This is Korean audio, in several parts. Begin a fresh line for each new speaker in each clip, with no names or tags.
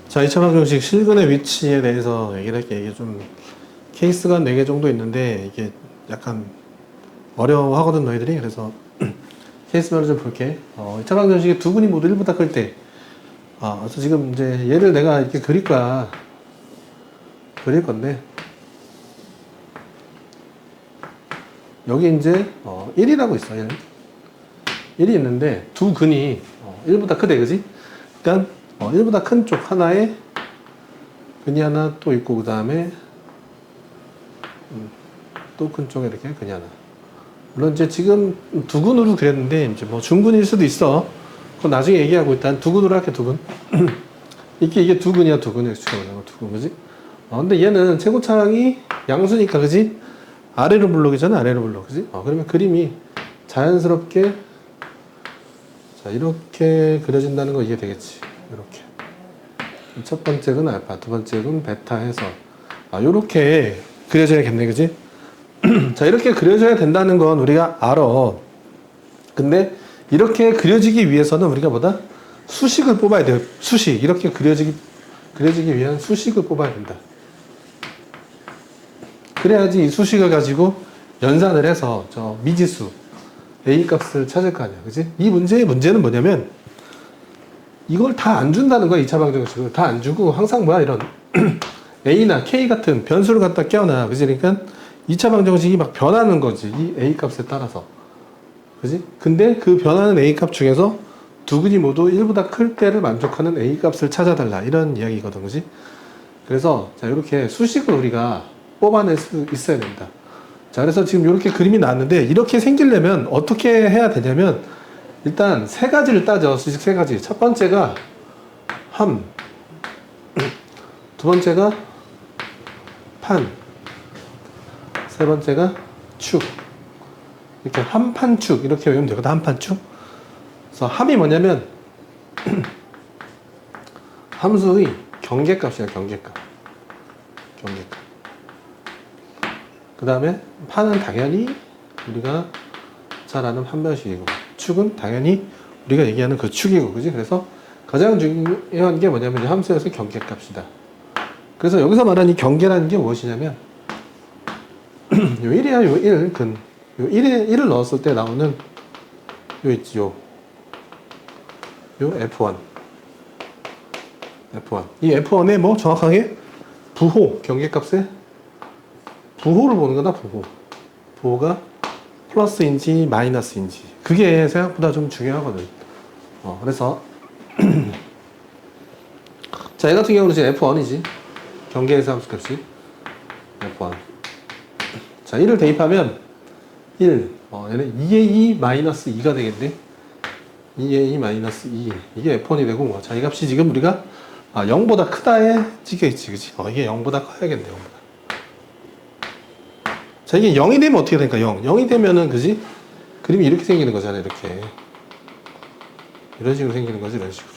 자, 2차 방정식 실근의 위치에 대해서 얘기를 할게. 이게 좀 케이스가 4개 정도 있는데 이게 약간 어려워하거든 너희들이. 그래서 케이스별로 좀 볼게. 2차 방정식의 두 근이 모두 1보다 클 때. 그래서 지금 이제 얘를 내가 이렇게 그릴 거야. 그릴 건데 여기 이제 1이라고 있어. 1이 있는데 두 근이 1보다 크대, 그지? 그러니까 1보다 큰 쪽 하나에 근이 하나 또 있고, 그 다음에 또 큰 쪽에 이렇게 근이 하나. 물론 이제 지금 두 근으로 그렸는데 이제 뭐 중근일 수도 있어. 그건 나중에 얘기하고, 일단 두 근으로 할게. 두 근. 이게 두 근이야, 두 근. x축에 말하는 두 근, 그지? 근데 얘는 최고차항이 양수니까, 그지? 아래로 블록이잖아, 아래로 블록, 그지? 그러면 그림이 자연스럽게 자, 이렇게 그려진다는 거 이해되겠지? 이렇게. 첫 번째 근 알파, 두 번째 근 베타 해서 이렇게 그려져야겠네, 그지? 자, 이렇게 그려져야 된다는 건 우리가 알아. 근데 이렇게 그려지기 위해서는 우리가 뭐다? 수식을 뽑아야 돼요. 수식. 이렇게 그려지기 위한 수식을 뽑아야 된다. 그래야지 이 수식을 가지고 연산을 해서 저 미지수 A 값을 찾을 거 아니야, 그지? 이 문제의 문제는 뭐냐면 이걸 다 안 준다는 거야. 2차 방정식을 다 안 주고 항상 뭐야, 이런 A나 K 같은 변수를 갖다 껴놔, 그지? 그러니까 2차 방정식이 막 변하는 거지, 이 A 값에 따라서, 그지? 근데 그 변하는 A 값 중에서 두 근이 모두 1보다 클 때를 만족하는 A 값을 찾아달라, 이런 이야기거든, 그지? 그래서 자, 이렇게 수식을 우리가 뽑아낼 수 있어야 된다. 자, 그래서 지금 이렇게 그림이 나왔는데 이렇게 생기려면 어떻게 해야 되냐면 일단 세 가지를 따져. 수식 세 가지. 첫 번째가 함, 두 번째가 판, 세 번째가 축. 이렇게 함판축 이렇게 외우면 되거든. 함판축. 그래서 함이 뭐냐면 함수의 경계값이야. 경계값. 그 다음에 판은 당연히 우리가 잘 아는 판별식이고, 축은 당연히 우리가 얘기하는 그 축이고, 그지? 그래서 가장 중요한 게 뭐냐면 함수에서 경계값이다. 그래서 여기서 말하는 이 경계라는 게 무엇이냐면 요 1이야, 요 1, 근. 요 1을 넣었을 때 나오는 요 있지, 요 F1. 이 F1의 뭐 정확하게 부호, 경계값에 부호를 보는 거다, 부호. 부호가 플러스인지 마이너스인지. 그게 생각보다 좀 중요하거든. 그래서 자, 얘 같은 경우는 지금 F1이지. 경계에서 함수값이 F1. 자, 1을 대입하면 1, 얘는 2a 마이너스 2가 되겠네. 2a 마이너스 2. 이게 F1이 되고, 자, 이 값이 지금 우리가 0보다 크다에 찍혀있지, 그치? 이게 0보다 커야겠네, 0보다. 자, 이게 0이 되면 어떻게 될까? 0이 되면은, 그지? 그림이 이렇게 생기는 거잖아, 이렇게. 이런 식으로 생기는 거지, 이런 식으로.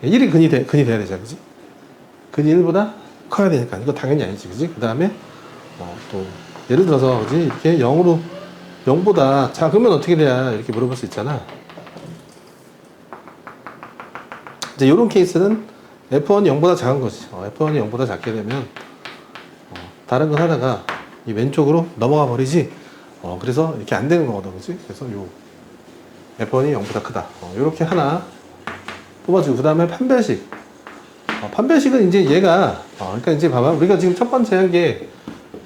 1이 근이 돼야 되잖아, 그지? 근이 1보다 커야 되니까. 이거 당연히 아니지, 그지? 그 다음에, 또, 예를 들어서, 그지? 이렇게 0보다, 자, 그러면 어떻게 돼야? 이렇게 물어볼 수 있잖아. 이제 이런 케이스는 F1이 0보다 작은 거지. F1이 0보다 작게 되면, 다른 건 하다가 이 왼쪽으로 넘어가 버리지. 그래서 이렇게 안 되는 거거든, 그치? 그래서 요 F1이 0보다 크다. 요렇게 하나 뽑아주고, 그 다음에 판별식. 판별식은 이제 얘가, 그러니까 이제 봐봐. 우리가 지금 첫 번째 한 게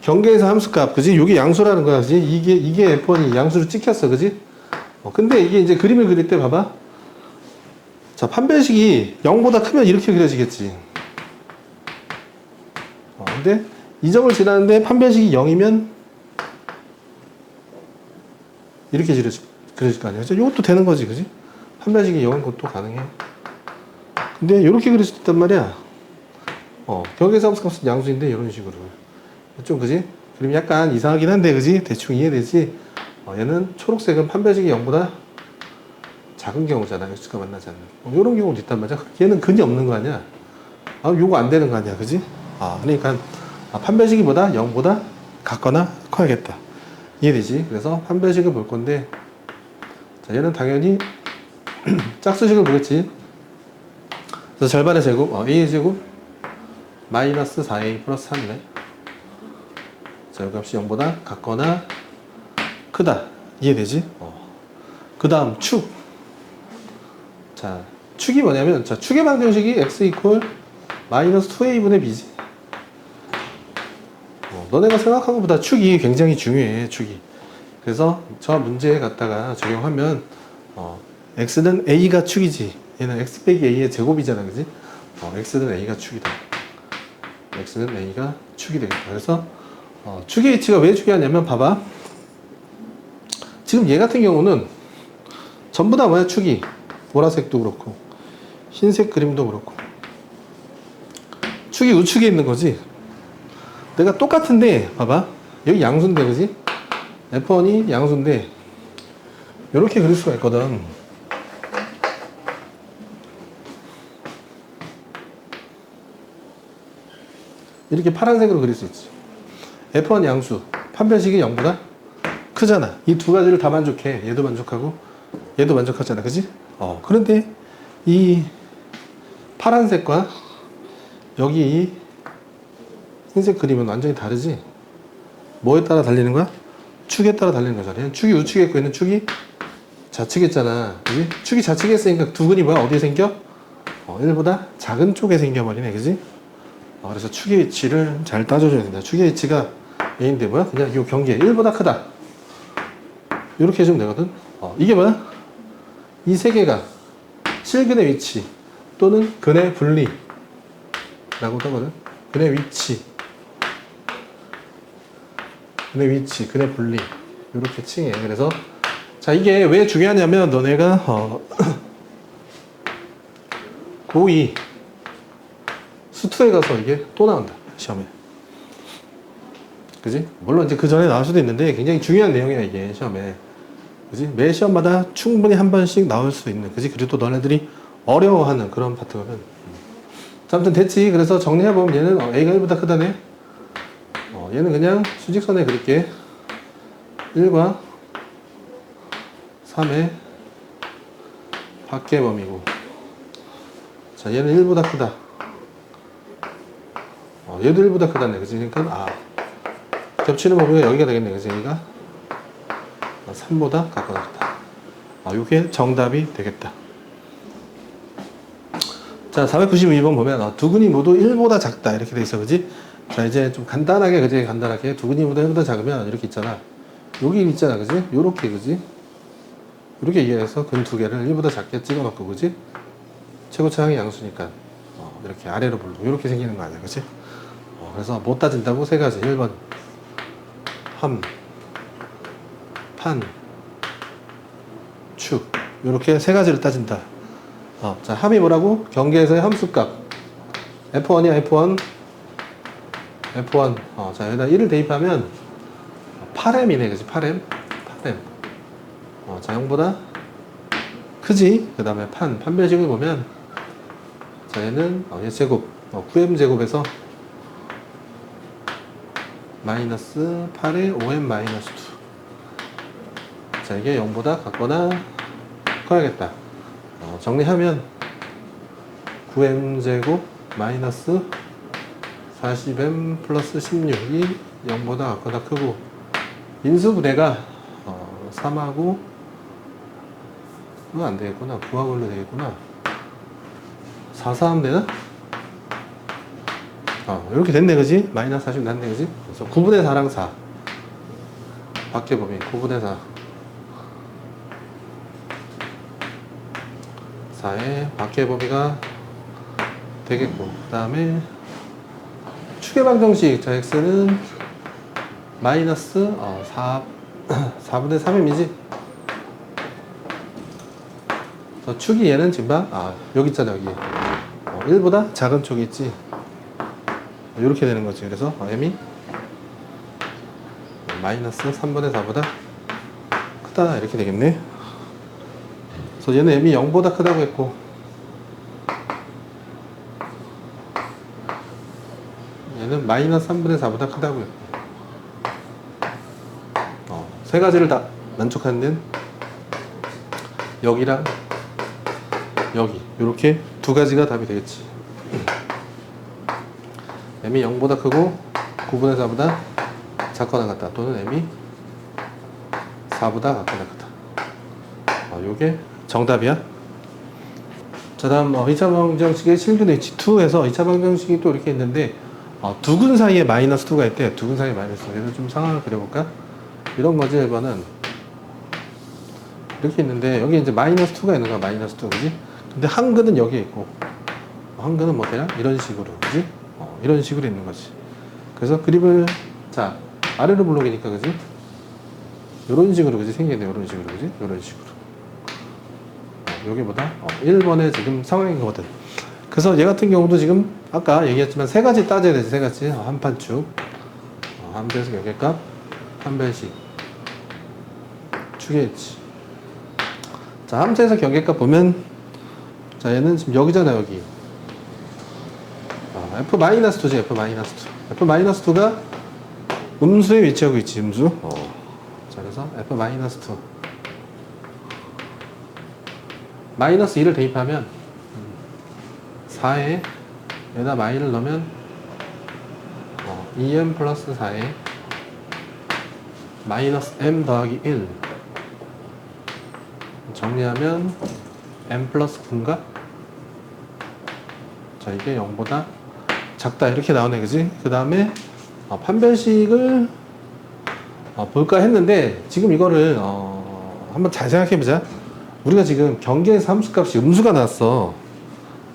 경계에서 함수값, 그지? 요게 양수라는 거야, 그지? 이게 F1이 양수로 찍혔어, 그지? 근데 이게 이제 그림을 그릴 때 봐봐. 자, 판별식이 0보다 크면 이렇게 그려지겠지. 근데 이 점을 지나는데 판별식이 0이면 이렇게 그려질 거 아니야. 이것도 되는 거지, 그지? 판별식이 0인 것도 가능해. 근데 이렇게 그릴 수 있단 말이야. 경계에서 함수값은 양수인데 이런 식으로. 좀, 그지? 그림이 약간 이상하긴 한데, 그지? 대충 이해되지? 얘는 초록색은 판별식이 0보다 작은 경우잖아. x가 만나지 않는. 이런 경우도 있단 말이야. 얘는 근이 없는 거 아니야. 요거 안 되는 거 아니야, 그지? 그러니까 판별식이 0보다 같거나 커야겠다. 이해되지? 그래서 판별식을 볼 건데, 자, 얘는 당연히 짝수식을 보겠지. 그래서 절반의 제곱, a의 제곱 마이너스 4a 플러스 3이네. 자, 이 값이 0보다 같거나 크다. 이해되지? 그 다음 축. 자, 축이 뭐냐면, 자, 축의 방정식이 x 이퀄 마이너스 2a분의 b지. 너네가 생각한 것보다 축이 굉장히 중요해, 축이. 그래서 저 문제에 갖다가 적용하면, x는 a가 축이지. 얘는 x 빼기 a의 제곱이잖아, 그지? x는 a가 축이다. x는 a가 축이 되겠다. 그래서, 축의 위치가 왜 중요하냐면, 봐봐. 지금 얘 같은 경우는 전부 다 뭐야, 축이. 보라색도 그렇고, 흰색 그림도 그렇고. 축이 우측에 있는 거지. 내가 똑같은데, 봐봐. 여기 양수인데, 그지? F1이 양수인데, 이렇게 그릴 수가 있거든. 이렇게 파란색으로 그릴 수 있지. F1 양수. 판별식이 0보다 크잖아. 이 두 가지를 다 만족해. 얘도 만족하고, 얘도 만족하잖아. 그지? 그런데, 이 파란색과 여기 이 흰색 그림은 완전히 다르지? 뭐에 따라 달리는 거야? 축에 따라 달리는 거잖아. 축이 우측에 있고 있는 축이 좌측에 있잖아. 그지? 축이 좌측에 있으니까 두근이 뭐야? 어디에 생겨? 1보다 작은 쪽에 생겨버리네. 그지? 그래서 축의 위치를 잘 따져줘야 된다. 축의 위치가 A인데 뭐야? 그냥 이 경계 1보다 크다. 이렇게 해주면 되거든. 이게 뭐야? 이 세 개가 실근의 위치 또는 근의 분리 라고도 하거든. 근의 위치, 근의 분리 이렇게 칭해. 그래서 자, 이게 왜 중요하냐면 너네가 고2 수투에 가서 이게 또 나온다, 시험에. 그지? 물론 이제 그 전에 나올 수도 있는데 굉장히 중요한 내용이야, 이게 시험에. 그지? 매 시험마다 충분히 한 번씩 나올 수 있는, 그지? 그리고 또 너네들이 어려워하는 그런 파트거든. 자, 아무튼 됐지. 그래서 정리해보면 얘는 a가 1보다 크다네. 얘는 그냥 수직선에 그릴게. 1과 3의 밖의 범위고. 자, 얘는 1보다 크다. 얘도 1보다 크다네. 그치? 그러니까, 겹치는 범위가 여기가 되겠네. 그치? 여기가 3보다 가까워졌다. 이게 정답이 되겠다. 자, 492번 보면, 두근이 모두 1보다 작다. 이렇게 돼 있어. 그지? 자, 이제 좀 간단하게, 그지? 간단하게. 두근이 모두 1보다 작으면 이렇게 있잖아. 여기 있잖아. 그지? 요렇게, 그지? 이렇게 이해해서 근 두 개를 1보다 작게 찍어 놓고, 그지? 최고차항이 양수니까, 이렇게 아래로 불고, 이렇게 생기는 거 아니야. 그지? 그래서 못 따진다고 세 가지. 1번. 함, 판, 축. 이렇게 세 가지를 따진다. 자, 함이 뭐라고? 경계에서의 함수값. F1이야, F1. F1. 자, 여기다 1을 대입하면 8m이네, 그치? 8m. 8m. 자, 0보다 크지? 그 다음에 판별식을 보면, 자, 얘는, 얘 제곱. 9m 제곱에서 마이너스 8에 5m 마이너스 2. 자, 이게 0보다 같거나 커야겠다. 정리하면 9m제곱 마이너스 40m 플러스 16이 0보다 같거나 크고, 인수분해가 3하고 안 되겠구나. 9하고로 되겠구나. 4, 4 하면 되나? 이렇게 됐네, 그지? 마이너스 40 났네, 그지? 그래서 9분의 4랑 4 밖에 범위 9분의 4 4의 밖의 범위가 되겠고, 그 다음에 축의 방정식. 자, x는 마이너스 4분의 3m이지. 축이 얘는 지금 봐. 여기 있잖아, 여기. 1보다 작은 쪽이 있지. 이렇게 되는 거지. 그래서 m이 마이너스 3분의 4보다 크다. 이렇게 되겠네. 그래서 얘는 m이 0보다 크다고 했고, 얘는 마이너스 3분의 4보다 크다고 했고, 세 가지를 다 만족하는 데는 여기랑 여기 이렇게 두 가지가 답이 되겠지. m이 0보다 크고 9분의 4보다 작거나 같다. 또는 m이 4보다 같거나 같다. 요게 정답이야. 자, 다음 2차 방정식의 실근 H2에서 2차 방정식이 또 이렇게 있는데 두 근 사이에 마이너스 2가 있대. 두 근 사이에 마이너스 2. 그래서 좀 상황을 그려볼까? 이런 거지. 1번은 이렇게 있는데 여기 이제 마이너스 2가 있는 거야. 마이너스 2, 그지? 근데 한 근은 여기에 있고 한 근은 뭐 되냐? 이런 식으로, 그지? 이런 식으로 있는 거지. 그래서 그림을 자 아래로 블록이니까, 그지? 이런 식으로, 그지? 생기네. 이런 식으로, 그지? 이런 식으로. 여기보다 1번에 지금 상황인 거거든. 그래서 얘 같은 경우도 지금 아까 얘기했지만 세 가지 따져야 되지. 세 가지. 한 판축, 한 배수 역액값, 한 배식, 축의 있지. 자, 함수에서 경계값 보면, 자, 얘는 지금 여기잖아, 여기. F-2지, F-2. F-2가 음수에 위치하고 있지, 음수. 자, 그래서 F-2. 마이너스 2를 대입하면, 4에 여기다 마이를 넣으면, 2m 플러스 4에 마이너스 m 더하기 1. 정리하면 m 플러스 9인가? 자, 이게 0보다 작다 이렇게 나오네, 그지? 그 다음에 판별식을 볼까 했는데 지금 이거를 한번 잘 생각해보자. 우리가 지금 경계에서 함수값이 음수가 나왔어.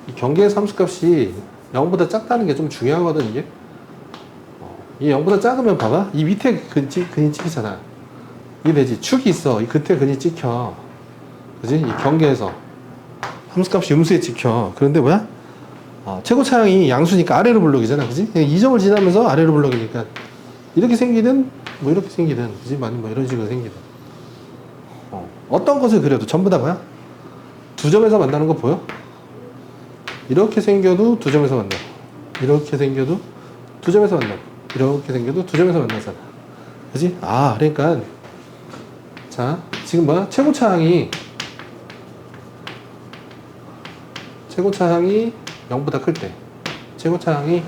이 경계에서 함수값이 0보다 작다는 게 좀 중요하거든. 이게 이 0보다 작으면 봐봐, 이 밑에 근이 찍히잖아. 이게 되지. 축이 있어. 이 끝에 근이 찍혀, 그지? 이 경계에서 함수값이 음수에 찍혀. 그런데 뭐야? 최고 차항이 양수니까 아래로 블록이잖아, 그지? 이 점을 지나면서 아래로 블록이니까 이렇게 생기든 뭐 이렇게 생기든, 그지? 뭐 이런 식으로 생기든 어떤 것을 그려도 전부 다 뭐야? 두 점에서 만나는 거 보여? 이렇게 생겨도 두 점에서 만나고, 이렇게 생겨도 두 점에서 만나고, 이렇게 생겨도 두 점에서 만나잖아, 그지? 그러니까 자, 지금 뭐야? 최고 차항이 0보다 클 때, 최고 차항이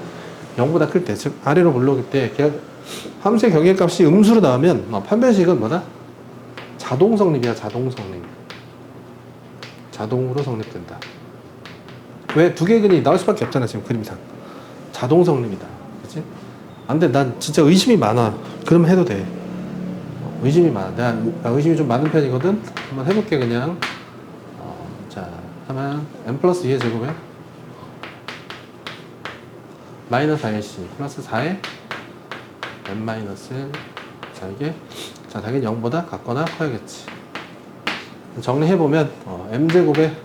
0보다 클 때, 즉 아래로 블록일 때 함수의 경계값이 음수로 나오면 판별식은 뭐다? 자동 성립이야. 자동 성립. 자동으로 성립된다. 왜? 두 개의 근이 나올 수밖에 없잖아, 지금 그림상. 자동 성립이다, 그치? 근데 난 진짜 의심이 많아. 그러면 해도 돼. 의심이 많아. 내가 의심이 좀 많은 편이거든. 한번 해볼게. 그냥 자, 하면 m 플러스 2의 제곱에 마이너스 4ac 플러스 4에 m 마이너스 1. 자, 이게 자, 당연히 0보다 같거나 커야겠지. 정리해보면 m제곱에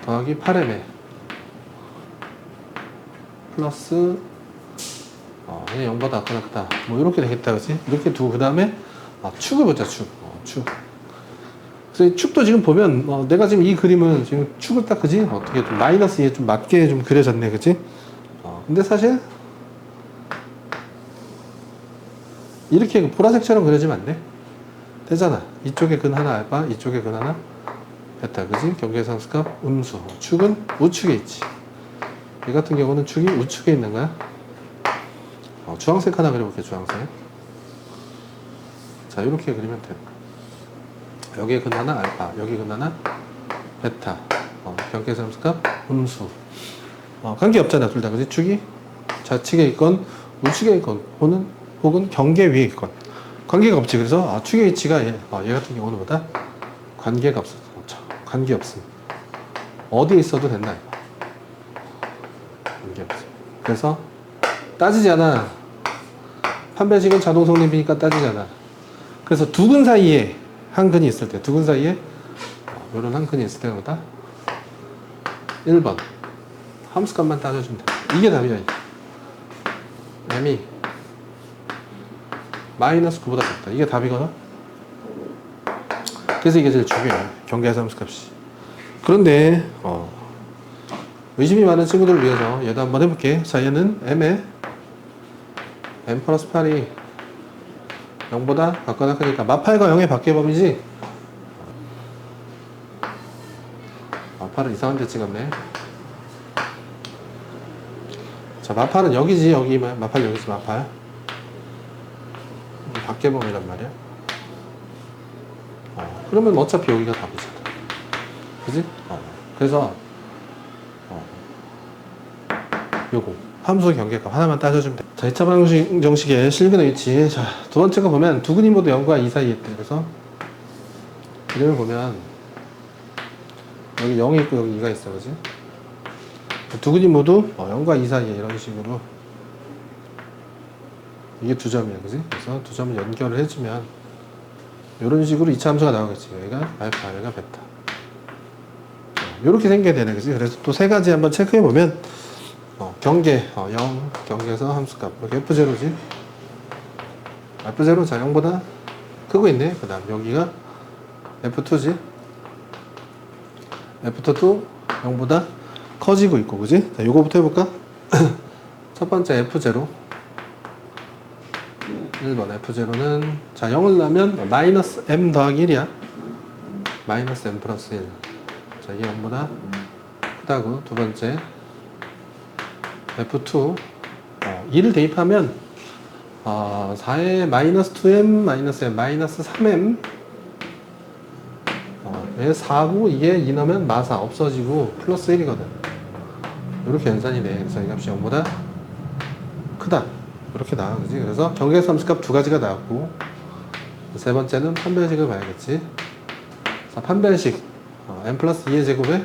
더하기 8m에 플러스 0보다 같거나 크다. 뭐 이렇게 되겠다, 그치? 이렇게 두고 그 다음에 축을 보자. 축. 그래서 이 축도 지금 보면 내가 지금 이 그림은 지금 축을 딱, 그지? 어떻게 좀 마이너스에 좀 맞게 좀 그려졌네, 그치? 근데 사실 이렇게 보라색처럼 그려지면 안 돼? 되잖아. 이쪽에 근 하나 알파, 이쪽에 근 하나 베타, 그지? 경계에서 함수값 음수. 축은 우측에 있지. 이 같은 경우는 축이 우측에 있는 거야. 주황색 하나 그려볼게. 주황색. 자, 이렇게 그리면 되는 거야. 여기에 근 하나 알파, 여기 근 하나 베타. 경계에서 함수값 음수. 관계없잖아, 둘 다, 그지? 축이 좌측에 있건 우측에 있건 혹은 경계 위에 있건 관계가 없지. 그래서 축의 위치가 얘 같은 경우는 뭐다? 관계가 없어. 관계 없음. 어디에 있어도 된다. 관계 없음. 그래서 따지지 않아. 판별식은 자동 성립이니까 따지지 않아. 그래서 두 근 사이에 한 근이 있을 때, 두 근 사이에 이런 한 근이 있을 때는 뭐다? 1번 함수값만 따져주면 돼. 이게 답이야. m이 마이너스 9보다 작다. 이게 답이거든. 그래서 이게 제일 중요해. 경계에서 함수값이. 그런데 의심이 많은 친구들을 위해서 얘도 한번 해볼게. 자, 얘는 m에 m 플러스 8이 0보다 같거나 크니까 마8과 0의 밖의 범위지. 마팔을 이상한 데 찍었네. 자, 마팔은 여기지, 여기. 마팔 여기지, 마팔. 박개봉이란 말이야. 그러면 어차피 여기가 답이잖아. 그지? 그래서, 요거. 함수 경계값 하나만 따져주면 돼. 자, 2차 방정식의 실근의 위치. 자, 두 번째 거 보면 두 근이 모두 0과 2 사이에 있대. 그래서, 이름을 보면, 여기 0이 있고 여기 2가 있어. 그지? 두 근이 모두 0과 2 사이에 이런 식으로. 이게 두 점이야. 그지? 그래서 두 점을 연결을 해주면, 이런 식으로 2차 함수가 나오겠지. 여기가 알파, 여기가 베타. 이렇게 생겨야 되네. 그지? 그래서 또 세 가지 한번 체크해보면, 경계, 0, 경계에서 함수값. 여기 F0지. F0, 자, 0보다 크고 있네. 그 다음, 여기가 F2지. F2도 0보다 커지고 있고, 그지? 자, 요거부터 해볼까? 첫 번째 F0. 1번 F0는, 자, 0을 넣으면 마이너스 M 더하기 1이야. 마이너스 M 플러스 1. 자, 이게 0보다 크다고. 두 번째. F2 2를 대입하면 4에 마이너스 2m 마이너스 m 마이너스 3m 왜 4고 이게 2 넣으면 마사 없어지고 플러스 1이거든. 이렇게 연산이 돼. 그래서 이 값이 0보다 크다. 이렇게 나와. 그지? 그래서 경계에서 함수값 두 가지가 나왔고, 세 번째는 판별식을 봐야겠지. 자, 판별식 m 플러스 2의 제곱에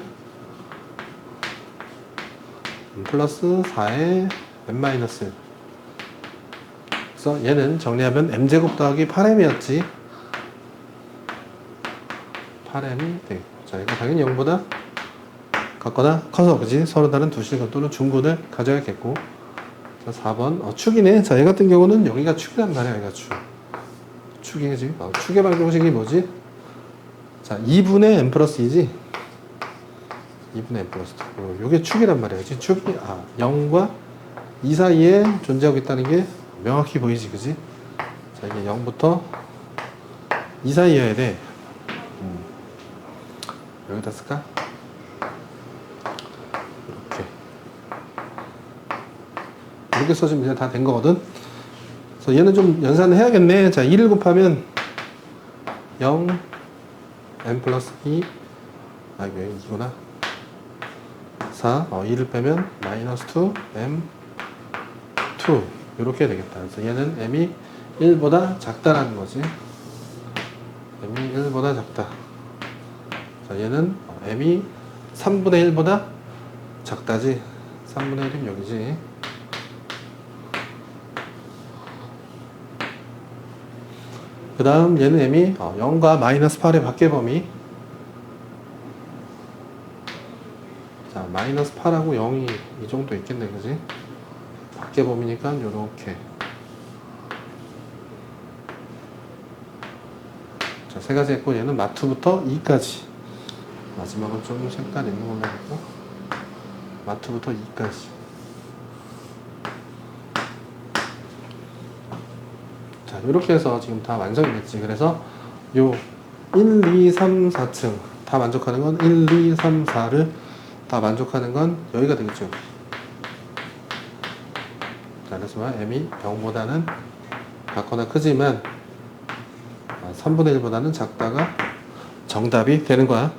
플러스 4에 m 마이너스 1. 그래서 얘는 정리하면 m제곱 더하기 8m이었지. 8m이 되겠고. 자, 이거 당연히 0보다 같거나 커서, 그지? 서로 다른 두 실근 또는 중근을 가져야겠고. 자, 4번. 축이네. 자, 얘 같은 경우는 여기가 축이란 말이야. 여기가 축. 축이, 그지? 축의 방정식이 뭐지? 자, 2분의 m 플러스 2지? 2분의 m 플러스 2. 요게 축이란 말이야. 그치? 축이, 0과 2 사이에 존재하고 있다는 게 명확히 보이지, 그지? 자, 이게 0부터 2 사이여야 돼. 여기다 쓸까? 이렇게 써주면 이제 다 된 거거든? 그래서 얘는 좀 연산을 해야겠네. 자, 2를 곱하면 0, m 플러스 2, 이거 2구나. 4, 2를 빼면 마이너스 2, m 2. 이렇게 되겠다. 그래서 얘는 m이 1보다 작다라는 거지. m이 1보다 작다. 자, 얘는 m이 3분의 1보다 작다지. 3분의 1이면 여기지. 그 다음 얘는 m이 0과 마이너스 8의 밖의 범위. 자, 마이너스 8하고 0이 이 정도 있겠네, 그지? 밖의 범위니까 요렇게. 자, 세 가지 했고, 얘는 마투부터 2까지. 마지막은 좀 색깔 있는 걸로 해볼까? 마투부터 2까지. 자, 이렇게 해서 지금 다 완성이 됐지. 그래서 요 1, 2, 3, 4층 다 만족하는 건 1, 2, 3, 4를 다 만족하는 건 여기가 되겠죠. 자, 그래서 m이 0보다는 같거나 크지만 3분의 1보다는 작다가 정답이 되는 거야.